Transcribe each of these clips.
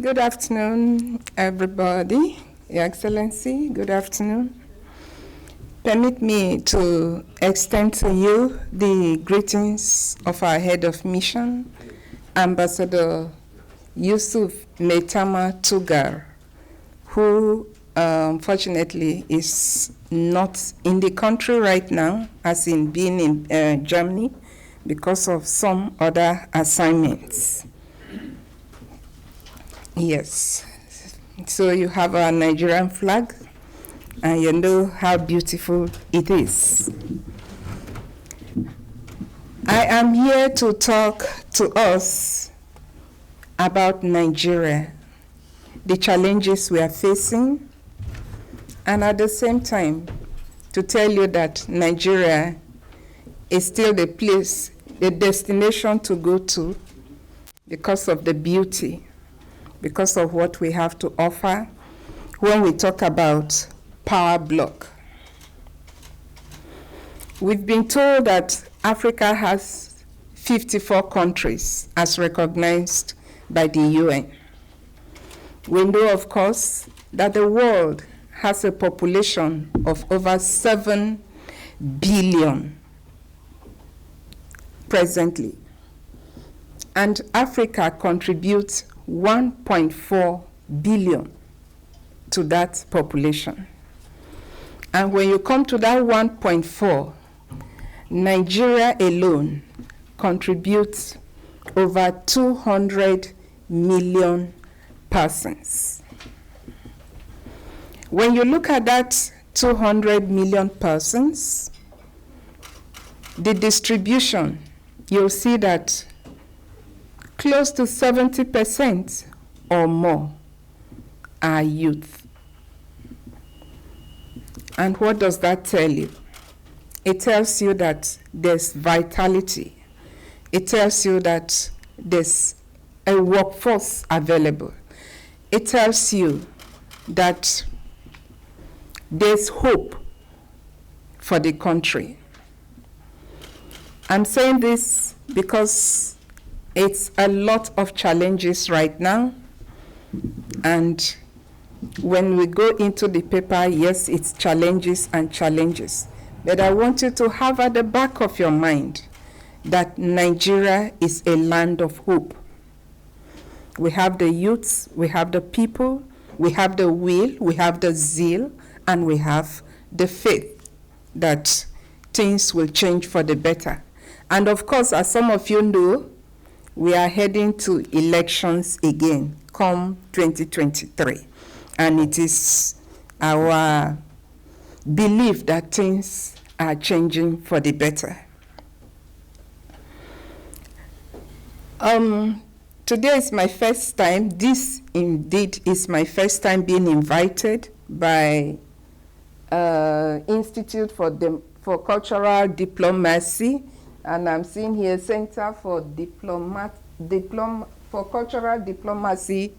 Good afternoon, everybody. Your Excellency, good afternoon. Permit me to extend to you the greetings of our head of mission, Ambassador Yusuf Maitama Tugar, who fortunately is not in the country right now, as in being in Germany, because of some other assignments. Yes. So you have our Nigerian flag, and you know how beautiful it is. I am here to talk to us about Nigeria, the challenges we are facing, and at the same time, to tell you that Nigeria is still the place, the destination to go to because of the beauty, because of what we have to offer when we talk about power block. We've been told that Africa has 54 countries as recognized by the UN. We know, of course, that the world has a population of over 7 billion presently. And Africa contributes 1.4 billion to that population. And when you come to that 1.4, Nigeria alone contributes over 200 million persons. When you look at that 200 million persons, the distribution, you'll see that close to 70% or more are youth. And what does that tell you? It tells you that there's vitality. It tells you that there's a workforce available. It tells you that there's hope for the country. I'm saying this because it's a lot of challenges right now, and when we go into the paper, yes, it's challenges and challenges, but I want you to have at the back of your mind that Nigeria is a land of hope. We have the youths, we have the people, we have the will, we have the zeal, and we have the faith that things will change for the better. And of course, as some of you know, we are heading to elections again, come 2023. And it is our belief that things are changing for the better. Today is my first time. This indeed is my first time being invited by Institute for Cultural Diplomacy. And I'm seeing here Center for Cultural Diplomacy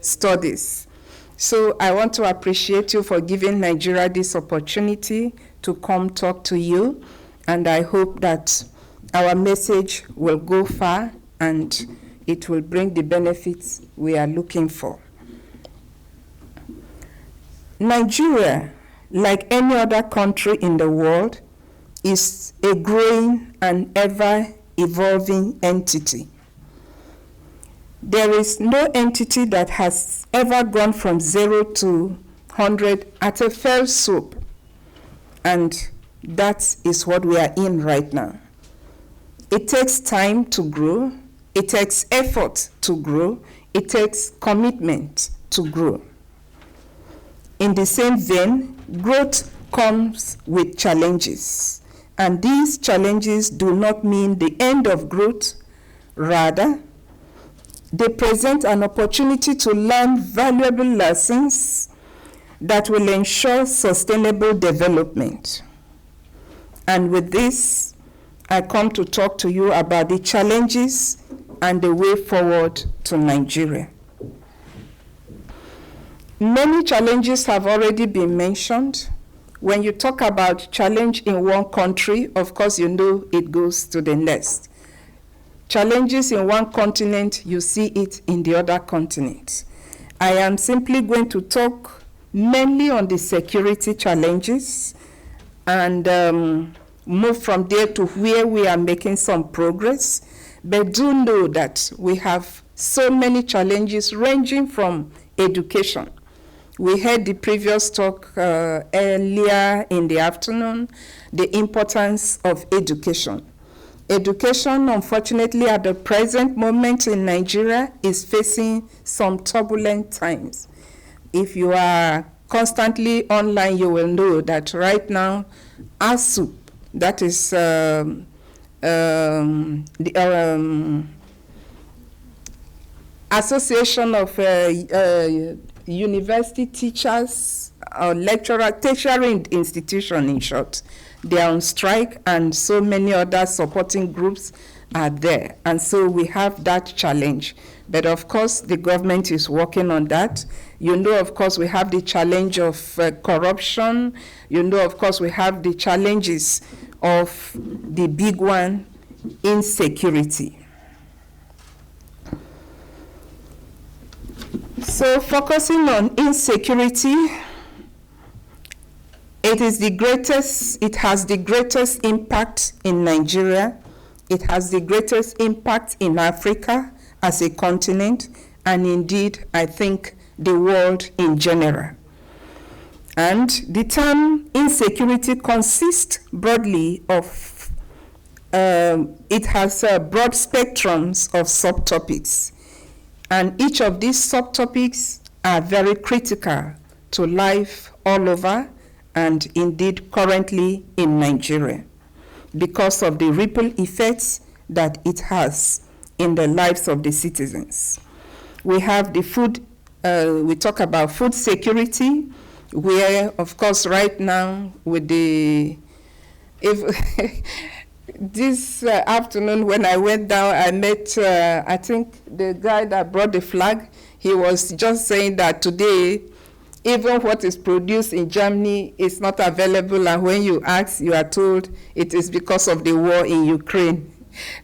Studies. So I want to appreciate you for giving Nigeria this opportunity to come talk to you. And I hope that our message will go far and it will bring the benefits we are looking for. Nigeria, like any other country in the world, is a growing and ever-evolving entity. There is no entity that has ever gone from 0 to 100 at a fell swoop, and that is what we are in right now. It takes time to grow, it takes effort to grow, it takes commitment to grow. In the same vein, growth comes with challenges. And these challenges do not mean the end of growth. Rather, they present an opportunity to learn valuable lessons that will ensure sustainable development. And with this, I come to talk to you about the challenges and the way forward to Nigeria. Many challenges have already been mentioned. When you talk about challenge in one country, of course, you know it goes to the next. Challenges in one continent, you see it in the other continent. I am simply going to talk mainly on the security challenges and move from there to where we are making some progress. But do know that we have so many challenges ranging from education. We heard the previous talk earlier in the afternoon, the importance of education. Education, unfortunately, at the present moment in Nigeria is facing some turbulent times. If you are constantly online, you will know that right now, ASUP, that is the Association of University Teachers or Lecturer, tertiary institution in short, they are on strike, and so many other supporting groups are there. And so we have that challenge. But of course, the government is working on that. You know, of course, we have the challenge of corruption. You know, of course, we have the challenges of the big one, insecurity. So focusing on insecurity, it has the greatest impact in Nigeria. It has the greatest impact in Africa as a continent, and indeed, I think, the world in general. And the term insecurity consists broadly of, it has broad spectrums of subtopics. And each of these subtopics are very critical to life all over, and indeed currently in Nigeria, because of the ripple effects that it has in the lives of the citizens. We have the food, we talk about food security, where, of course, right now with the, this afternoon when I went down, I met, I think, the guy that brought the flag. He was just saying that today, even what is produced in Germany is not available, and when you ask, you are told it is because of the war in Ukraine.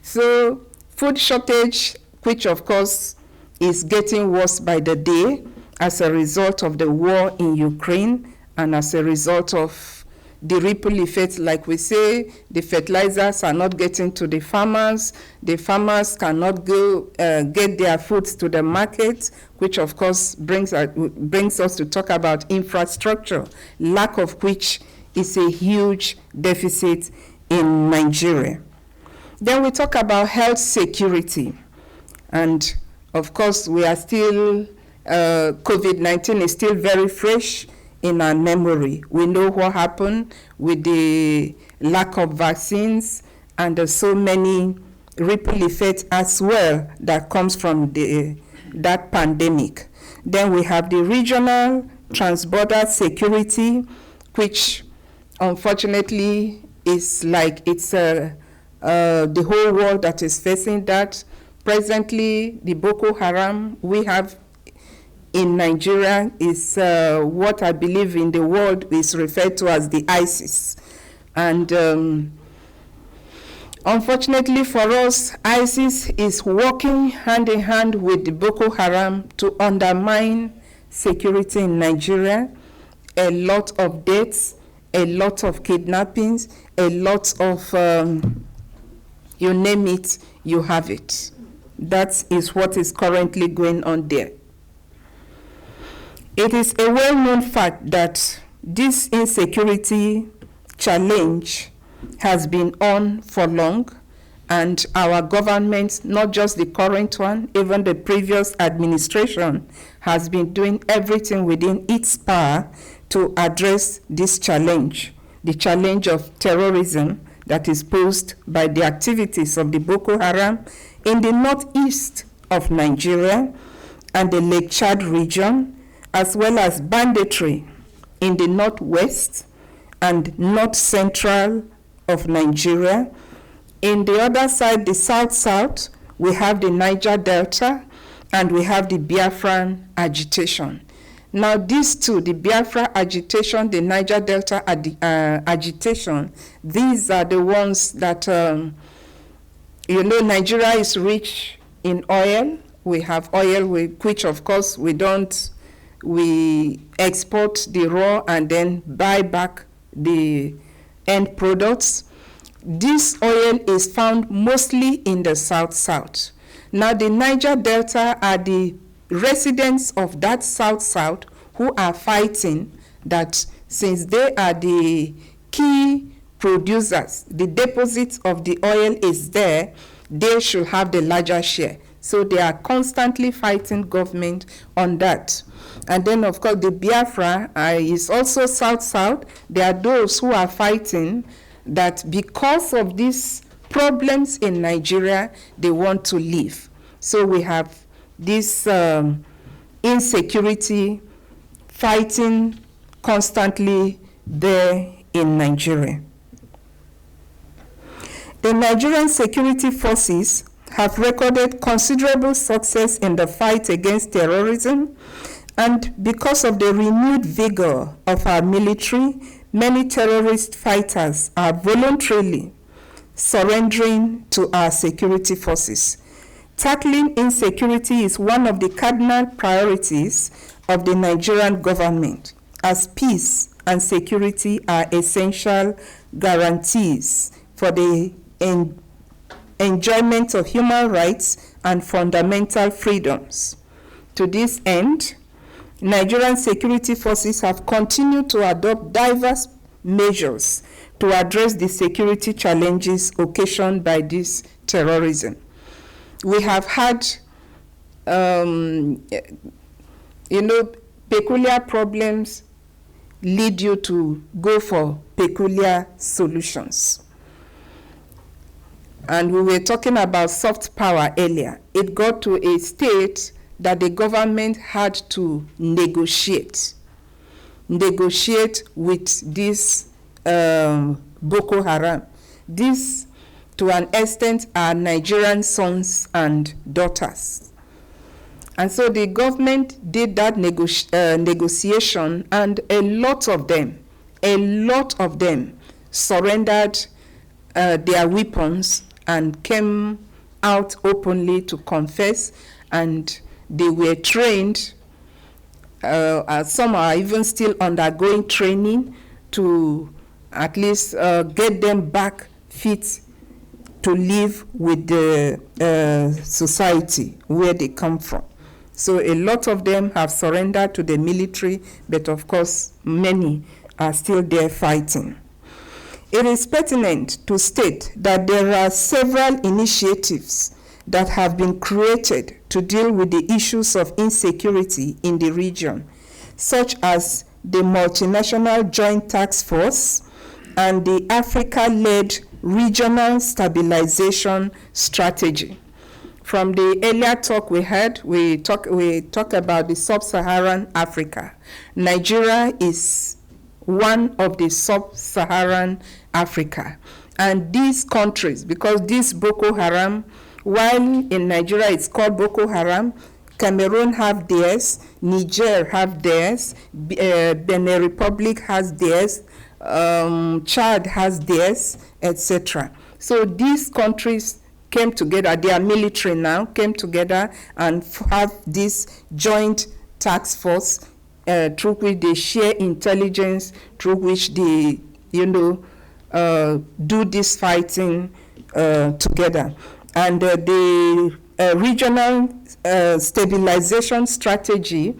So food shortage, which of course is getting worse by the day as a result of the war in Ukraine and as a result of the ripple effects, like we say, the fertilizers are not getting to the farmers cannot go get their foods to the market, which of course brings us to talk about infrastructure, lack of which is a huge deficit in Nigeria. Then we talk about health security, and of course we are still, COVID-19 is still very fresh in our memory. We know what happened with the lack of vaccines, and there's so many ripple effects as well that comes from that pandemic. Then we have the regional transborder security, which unfortunately is like it's the whole world that is facing that. Presently, the Boko Haram we have in Nigeria is what I believe in the world is referred to as the ISIS. And unfortunately for us, ISIS is working hand in hand with the Boko Haram to undermine security in Nigeria. A lot of deaths, a lot of kidnappings, a lot of, you name it, you have it. That is what is currently going on there. It is a well-known fact that this insecurity challenge has been on for long, and our government, not just the current one, even the previous administration, has been doing everything within its power to address this challenge, the challenge of terrorism that is posed by the activities of the Boko Haram in the northeast of Nigeria and the Lake Chad region, as well as banditry in the northwest and north central of Nigeria. In the other side, the south-south, we have the Niger Delta and we have the Biafran Agitation. Now these two, the Biafra Agitation, the Niger Delta Agitation, these are the ones that, you know, Nigeria is rich in oil. We have oil, which of course we export the raw and then buy back the end products. This oil is found mostly in the South. Now the Niger Delta are the residents of that South who are fighting that since they are the key producers, the deposits of the oil is there, they should have the larger share. So they are constantly fighting government on that. And then of course the Biafra is also South. There are those who are fighting that because of these problems in Nigeria, they want to leave. So we have this insecurity fighting constantly there in Nigeria. The Nigerian security forces have recorded considerable success in the fight against terrorism, and because of the renewed vigor of our military, many terrorist fighters are voluntarily surrendering to our security forces. Tackling insecurity is one of the cardinal priorities of the Nigerian government, as peace and security are essential guarantees for the enjoyment of human rights and fundamental freedoms. To this end, Nigerian security forces have continued to adopt diverse measures to address the security challenges occasioned by this terrorism. We have had, peculiar problems lead you to go for peculiar solutions. And we were talking about soft power earlier. It got to a state that the government had to negotiate with this Boko Haram. This, to an extent, are Nigerian sons and daughters. And so the government did that negotiation, and a lot of them surrendered their weapons and came out openly to confess, and they were trained. Some are even still undergoing training to at least get them back fit to live with the society where they come from. So a lot of them have surrendered to the military, but of course many are still there fighting. It is pertinent to state that there are several initiatives that have been created to deal with the issues of insecurity in the region, such as the Multinational Joint Task Force and the Africa-led Regional Stabilization Strategy. From the earlier talk we had, we talk about the Sub-Saharan Africa. Nigeria is one of the Sub-Saharan Africa. And these countries, because this Boko Haram, while in Nigeria it's called Boko Haram, Cameroon have theirs, Niger have theirs, Benin Republic has theirs, Chad has theirs, etc. So these countries came together, their military now came together and have this joint task force through which they share intelligence, through which they, do this fighting together. And the regional stabilization strategy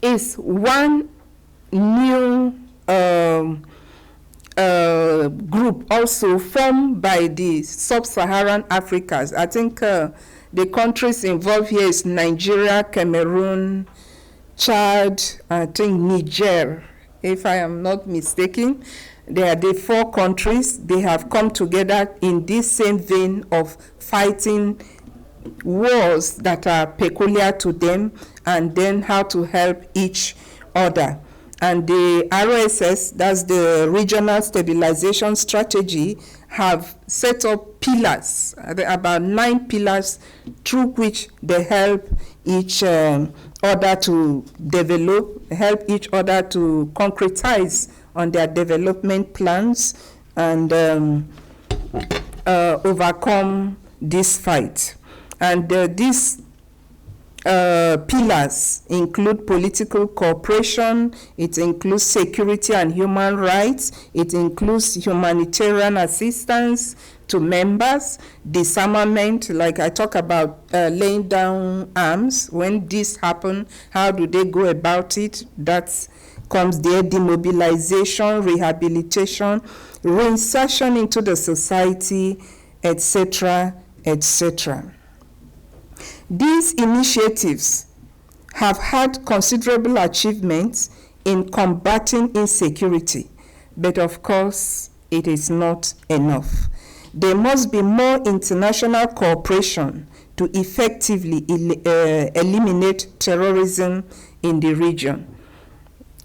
is one new group also formed by the Sub-Saharan Africans. I think the countries involved here is Nigeria, Cameroon, Chad, I think Niger, if I am not mistaken. They are the 4 countries. They have come together in this same vein of fighting wars that are peculiar to them, and then how to help each other. And the RSS, that's the Regional Stabilization Strategy, have set up pillars, about 9 pillars, through which they help each other to develop, help each other to concretize on their development plans and overcome this fight. And these pillars include political cooperation, it includes security and human rights, it includes humanitarian assistance to members, disarmament, like I talk about laying down arms. When this happens, how do they go about it? That comes there, demobilization, rehabilitation, reinsertion into the society, etc., etc. These initiatives have had considerable achievements in combating insecurity, but of course, it is not enough. There must be more international cooperation to effectively eliminate terrorism in the region.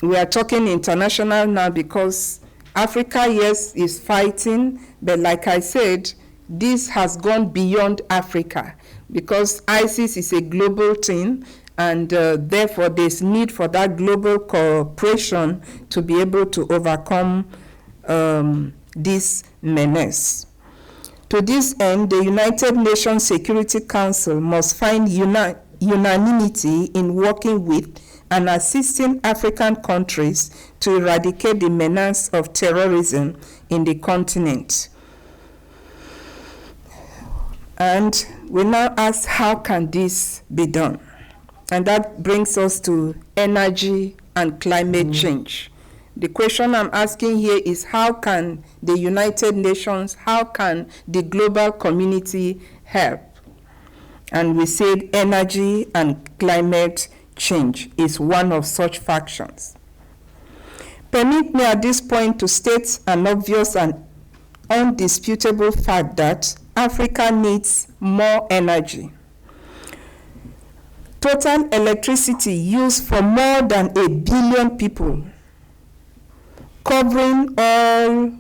We are talking international now because Africa, yes, is fighting, but like I said, this has gone beyond Africa because ISIS is a global thing, and therefore there's need for that global cooperation to be able to overcome this menace. To this end, the United Nations Security Council must find unanimity in working with and assisting African countries to eradicate the menace of terrorism in the continent. And we now ask, how can this be done? And that brings us to energy and climate change. The question I'm asking here is, how can the United Nations, how can the global community help? And we said energy and climate change is one of such factions. Permit me at this point to state an obvious and undisputable fact that Africa needs more energy. Total electricity used for more than 1 billion people, covering all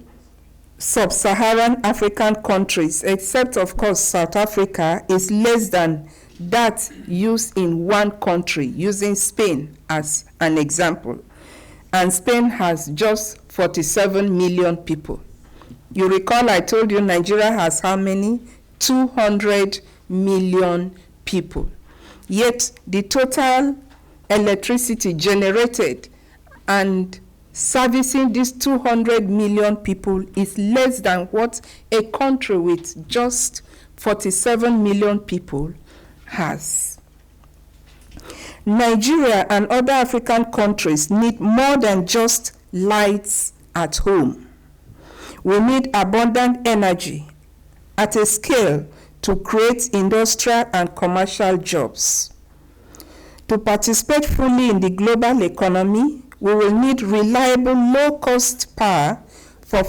sub-Saharan African countries, except of course South Africa, is less than that used in one country, using Spain as an example. And Spain has just 47 million people. You recall I told you Nigeria has how many? 200 million people. Yet the total electricity generated and servicing these 200 million people is less than what a country with just 47 million people has. Nigeria and other African countries need more than just lights at home. We need abundant energy at a scale to create industrial and commercial jobs. To participate fully in the global economy, we will need reliable, low-cost power for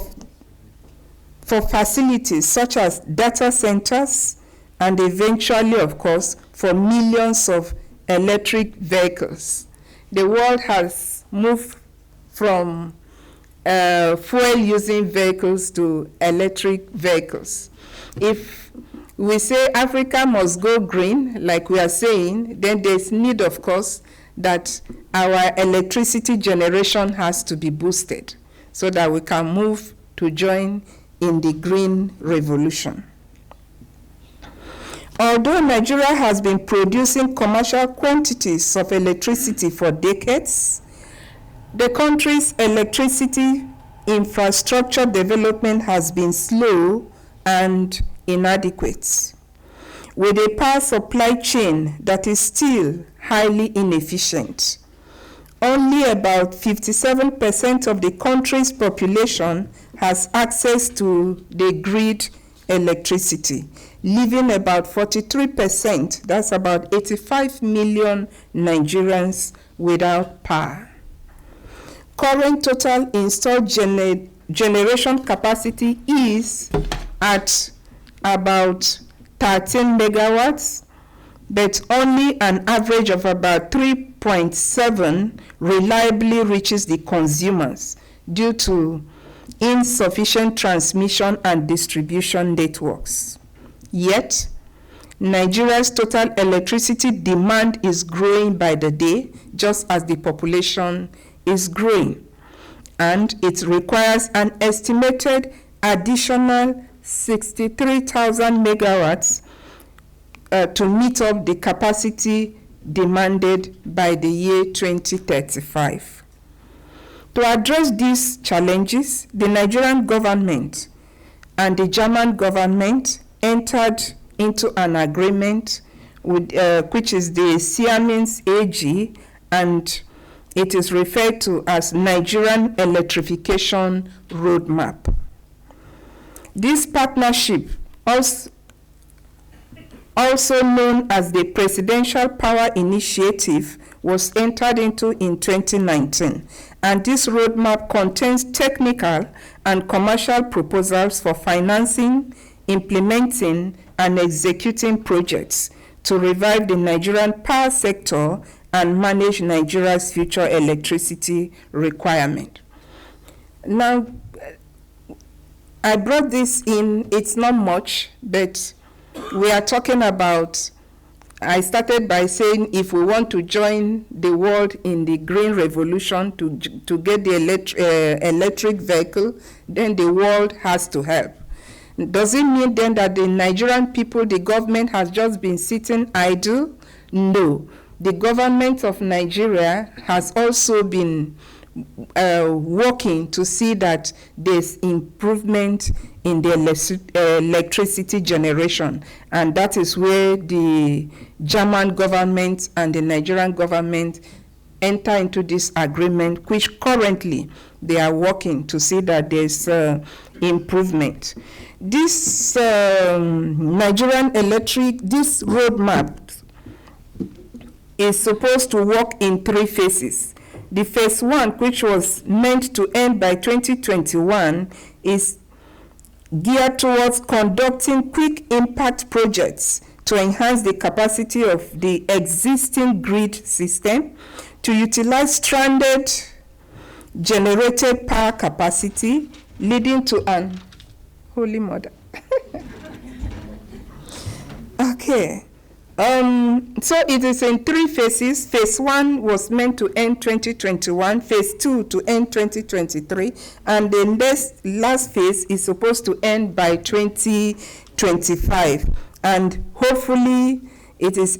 facilities such as data centers and eventually, of course, for millions of electric vehicles. The world has moved from fuel-using vehicles to electric vehicles. If we say Africa must go green, like we are saying, then there's need, of course, that our electricity generation has to be boosted so that we can move to join in the green revolution. Although Nigeria has been producing commercial quantities of electricity for decades, the country's electricity infrastructure development has been slow and inadequate, with a power supply chain that is still highly inefficient. Only about 57% of the country's population has access to the grid electricity, leaving about 43%, that's about 85 million Nigerians, without power. Current total installed generation capacity is at about 13 megawatts, but only an average of about 3.7 reliably reaches the consumers due to insufficient transmission and distribution networks. Yet, Nigeria's total electricity demand is growing by the day, just as the population is growing, and it requires an estimated additional 63,000 megawatts to meet up the capacity demanded by the year 2035. To address these challenges, the Nigerian government and the German government entered into an agreement with, which is the Siemens AG, and it is referred to as Nigerian Electrification Roadmap. This partnership, also known as the Presidential Power Initiative, was entered into in 2019, and this roadmap contains technical and commercial proposals for financing, implementing, and executing projects to revive the Nigerian power sector and manage Nigeria's future electricity requirement. Now, I brought this in, it's not much, but we are talking about, I started by saying if we want to join the world in the green revolution to get the electric vehicle, then the world has to help. Does it mean then that the Nigerian people, the government has just been sitting idle? No. The government of Nigeria has also been working to see that there's improvement in the electricity generation, and that is where the German government and the Nigerian government enter into this agreement, which currently they are working to see that there's improvement. This Nigerian this roadmap is supposed to work in 3 phases. The phase 1, which was meant to end by 2021, is geared towards conducting quick impact projects to enhance the capacity of the existing grid system, to utilize stranded generated power capacity, leading to an Holy Mother. Okay. So it is in 3 phases. Phase 1 was meant to end 2021, phase 2 to end 2023, and the last phase is supposed to end by 2025. And hopefully it is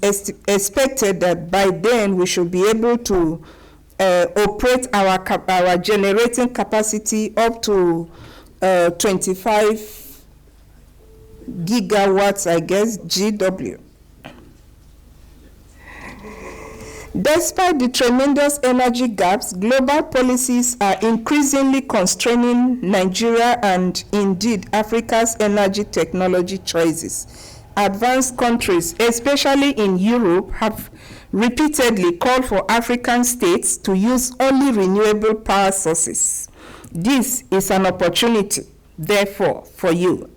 expected that by then we should be able to operate our generating capacity up to 25 gigawatts, I guess, GW. Despite the tremendous energy gaps, global policies are increasingly constraining Nigeria and indeed Africa's energy technology choices. Advanced countries, especially in Europe, have repeatedly called for African states to use only renewable power sources. This is an opportunity, therefore, for you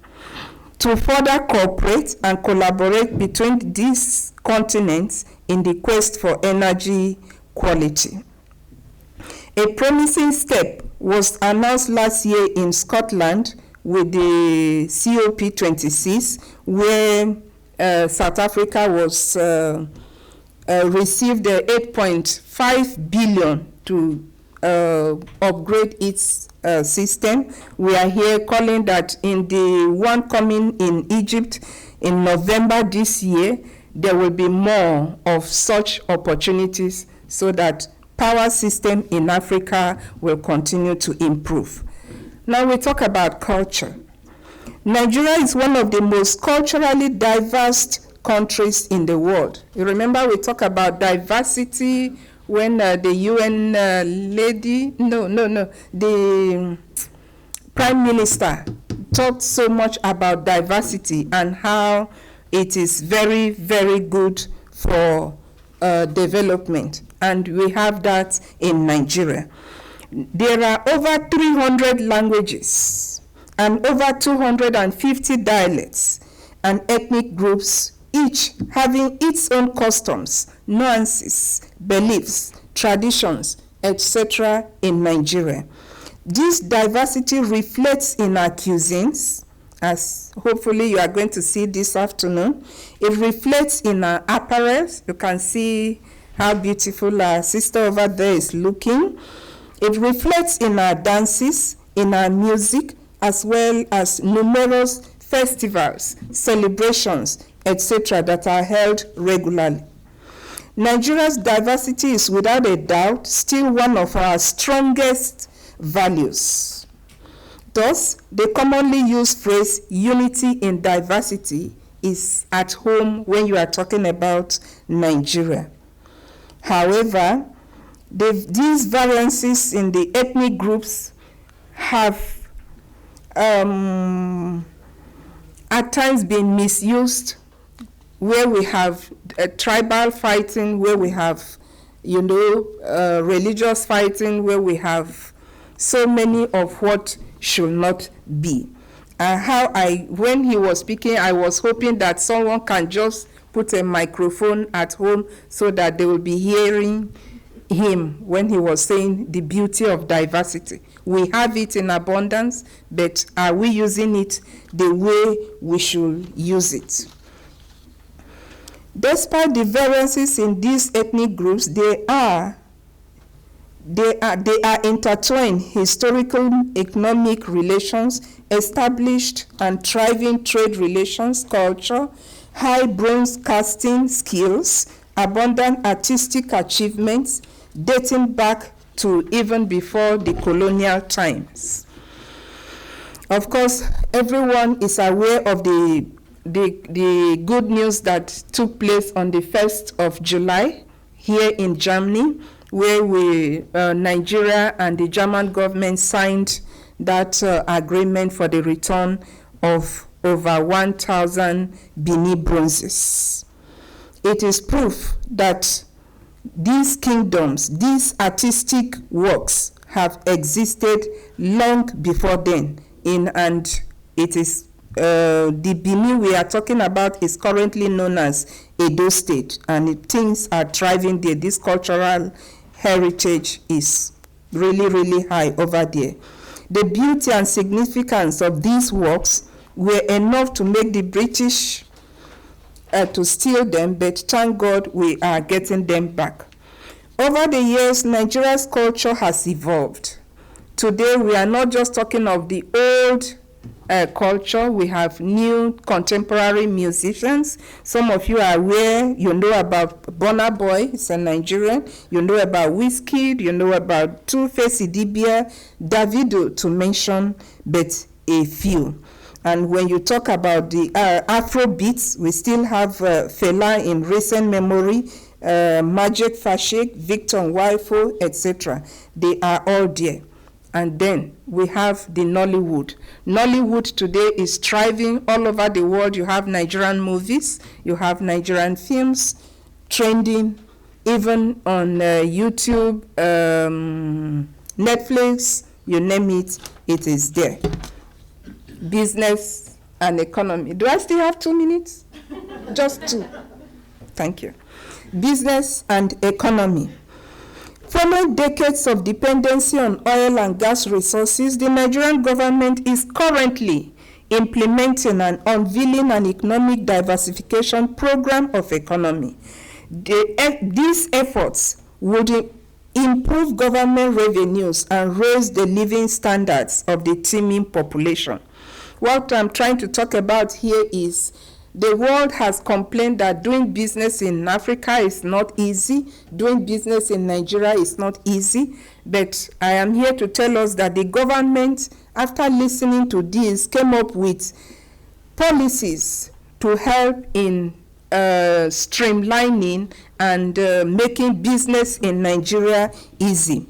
to further cooperate and collaborate between these continents in the quest for energy quality. A promising step was announced last year in Scotland with the COP26, where South Africa was received 8.5 billion to upgrade its system. We are here calling that in the one coming in Egypt in November this year, there will be more of such opportunities so that power system in Africa will continue to improve. Now we talk about culture. Nigeria is one of the most culturally diverse countries in the world. You remember we talk about diversity when the UN the Prime Minister talked so much about diversity and how it is very, very good for development. And we have that in Nigeria. There are over 300 languages and over 250 dialects and ethnic groups, each having its own customs, nuances, beliefs, traditions, etc. in Nigeria. This diversity reflects in our cuisines, as hopefully you are going to see this afternoon. It reflects in our apparel. You can see how beautiful our sister over there is looking. It reflects in our dances, in our music, as well as numerous festivals, celebrations, etc., that are held regularly. Nigeria's diversity is without a doubt still one of our strongest values. Thus, the commonly used phrase unity in diversity is at home when you are talking about Nigeria. However, these variances in the ethnic groups have at times been misused, where we have tribal fighting, where we have, religious fighting, where we have so many of what should not be. When he was speaking, I was hoping that someone can just put a microphone at home so that they will be hearing him when he was saying the beauty of diversity. We have it in abundance, but are we using it the way we should use it? Despite the variances in these ethnic groups, they are intertwined historical economic relations, established and thriving trade relations, culture, high bronze casting skills, abundant artistic achievements dating back to even before the colonial times. Of course, everyone is aware of the good news that took place on the 1st of July here in Germany, where Nigeria and the German government signed that agreement for the return of over 1,000 Bini bronzes. It is proof that these kingdoms, these artistic works have existed long before then, and it is the Bini we are talking about is currently known as Edo State, and things are thriving there. This cultural heritage is really, really high over there. The beauty and significance of these works were enough to make the British to steal them, but thank God we are getting them back. Over the years, Nigeria's culture has evolved. Today, we are not just talking of the old culture. We have new contemporary musicians. Some of you are aware, you know about Burna Boy, he's a Nigerian. You know about Wizkid, you know about Two-Face Idibia, Davido, to mention but a few. And when you talk about the Afro beats, we still have Fela in recent memory, Magic Fashik, Victor Nwaifo, etc. They are all there. And then we have the Nollywood. Nollywood today is thriving all over the world. You have Nigerian movies, you have Nigerian films trending, even on YouTube, Netflix, you name it, it is there. Business and economy. Do I still have 2 minutes? Just 2. Thank you. Business and economy. Following decades of dependency on oil and gas resources, the Nigerian government is currently implementing and unveiling an economic diversification program of economy. These efforts would improve government revenues and raise the living standards of the teeming population. What I'm trying to talk about here is the world has complained that doing business in Africa is not easy, doing business in Nigeria is not easy, but I am here to tell us that the government, after listening to this, came up with policies to help in streamlining and making business in Nigeria easy.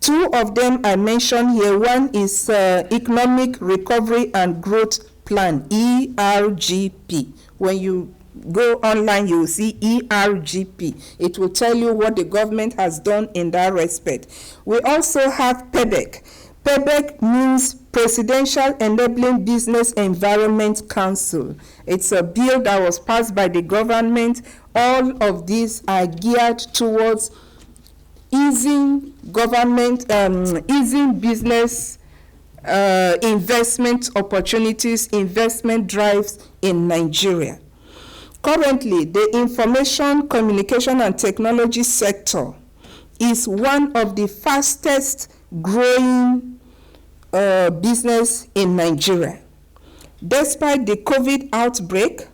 2 of them I mentioned here. One is Economic Recovery and Growth Plan, ERGP. When you go online, you will see ERGP. It will tell you what the government has done in that respect. We also have PEBEC. PEBEC means Presidential Enabling Business Environment Council. It's a bill that was passed by the government. All of these are geared towards easing government, easing business investment opportunities, investment drives in Nigeria. Currently, the information, communication, and technology sector is one of the fastest growing business in Nigeria. Despite the COVID outbreak,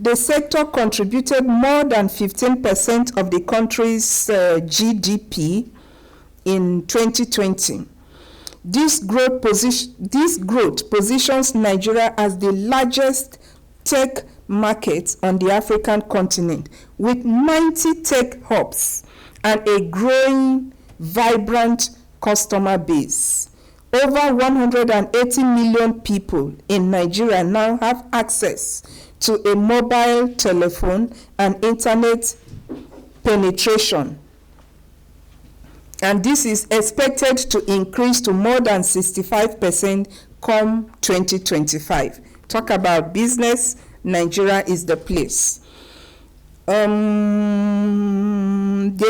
The sector contributed more than 15% of the country's GDP in 2020. This growth positions Nigeria as the largest tech market on the African continent, with 90 tech hubs and a growing, vibrant customer base. Over 180 million people in Nigeria now have access to a mobile telephone and internet penetration. And this is expected to increase to more than 65% come 2025. Talk about business, Nigeria is the place. The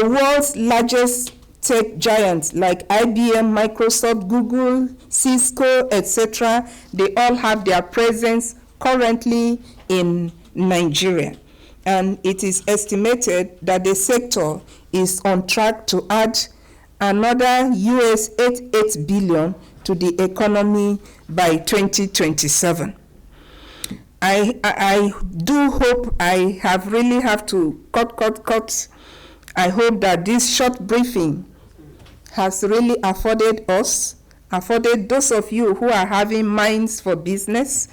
world's largest tech giants like IBM, Microsoft, Google, Cisco, etc., they all have their presence currently in Nigeria. And it is estimated that the sector is on track to add another US 88 billion to the economy by 2027. I do hope, I really have to cut. I hope that this short briefing has really afforded those of you who are having minds for business,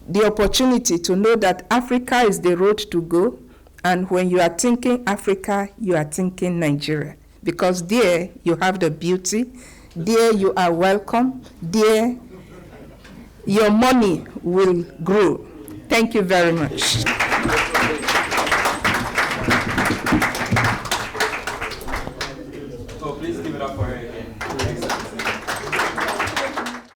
the opportunity to know that Africa is the road to go. And when you are thinking Africa, you are thinking Nigeria. Because there you have the beauty, there you are welcome, there your money will grow. Thank you very much.